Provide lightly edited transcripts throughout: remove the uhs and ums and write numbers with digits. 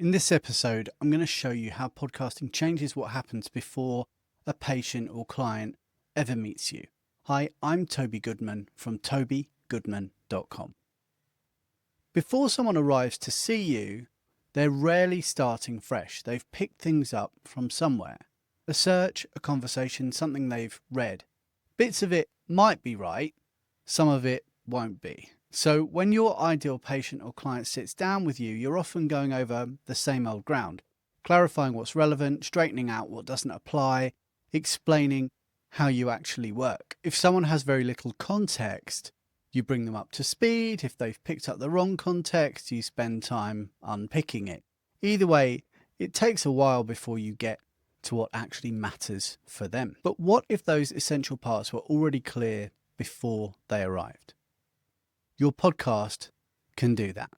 In this episode, I'm going to show you how podcasting changes what happens before a patient or client ever meets you. Hi, I'm Toby Goodman from tobygoodman.com. Before someone arrives to see you, they're rarely starting fresh. They've picked things up from somewhere. A search, a conversation, something they've read. Bits of it might be right, some of it won't be. So when your ideal patient or client sits down with you, you're often going over the same old ground, clarifying what's relevant, straightening out what doesn't apply, explaining how you actually work. If someone has very little context, you bring them up to speed. If they've picked up the wrong context, you spend time unpicking it. Either way, it takes a while before you get to what actually matters for them. But what if those essential parts were already clear before they arrived? Your podcast can do that.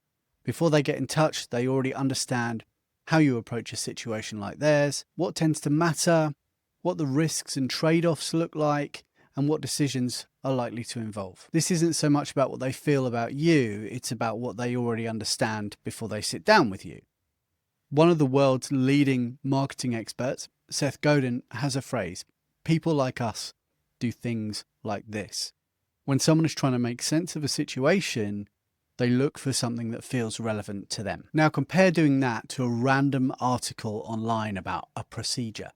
Before they get in touch, they already understand how you approach a situation like theirs, what tends to matter, what the risks and trade-offs look like, and what decisions are likely to involve. This isn't so much about what they feel about you, it's about what they already understand before they sit down with you. One of the world's leading marketing experts, Seth Godin, has a phrase: people like us do things like this. When someone is trying to make sense of a situation, they look for something that feels relevant to them. Now compare doing that to a random article online about a procedure.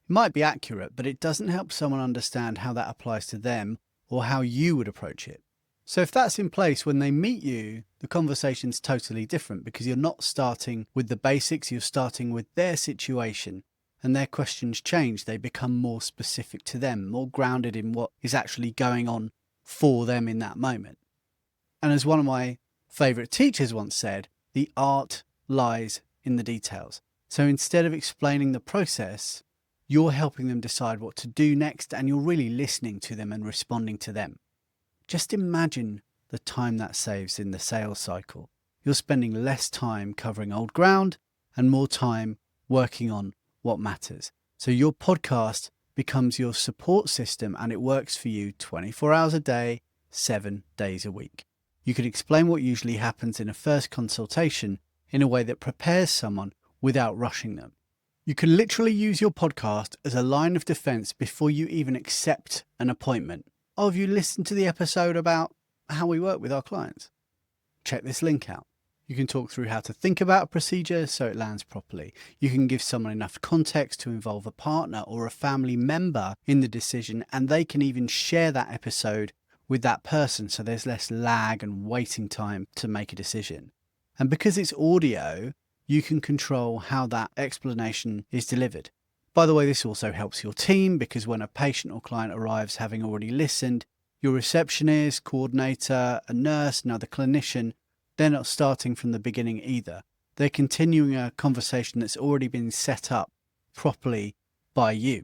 It might be accurate, but it doesn't help someone understand how that applies to them or how you would approach it. So if that's in place when they meet you, the conversation's totally different because you're not starting with the basics, you're starting with their situation, and their questions change. They become more specific to them, more grounded in what is actually going on for them in that moment. And as one of my favourite teachers once said, the art lies in the details. So instead of explaining the process, you're helping them decide what to do next, and you're really listening to them and responding to them. Just imagine the time that saves in the sales cycle. You're spending less time covering old ground and more time working on what matters. So your podcast becomes your support system, and it works for you 24 hours a day, 7 days a week. You can explain what usually happens in a first consultation in a way that prepares someone without rushing them. You can literally use your podcast as a line of defense before you even accept an appointment. Oh, have you listened to the episode about how we work with our clients? Check this link out. You can talk through how to think about a procedure so it lands properly. You can give someone enough context to involve a partner or a family member in the decision, and they can even share that episode with that person so there's less lag and waiting time to make a decision. And because it's audio, you can control how that explanation is delivered. By the way, this also helps your team because when a patient or client arrives having already listened, your receptionist, coordinator, a nurse, another clinician, they're not starting from the beginning either. They're continuing a conversation that's already been set up properly by you.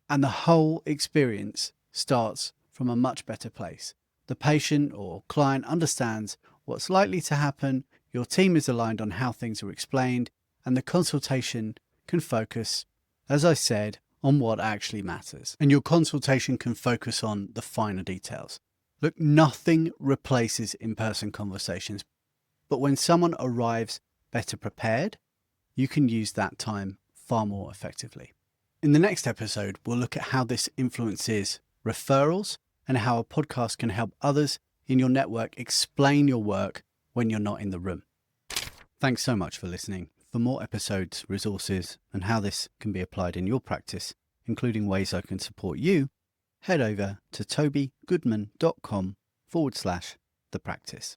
And the whole experience starts from a much better place. The patient or client understands what's likely to happen, your team is aligned on how things are explained, and the consultation can focus, as I said, on what actually matters. And your consultation can focus on the finer details. Look, nothing replaces in-person conversations, but when someone arrives better prepared, you can use that time far more effectively. In the next episode, we'll look at how this influences referrals and how a podcast can help others in your network explain your work when you're not in the room. Thanks so much for listening. For more episodes, resources, and how this can be applied in your practice, including ways I can support you, head over to tobygoodman.com/thepractice.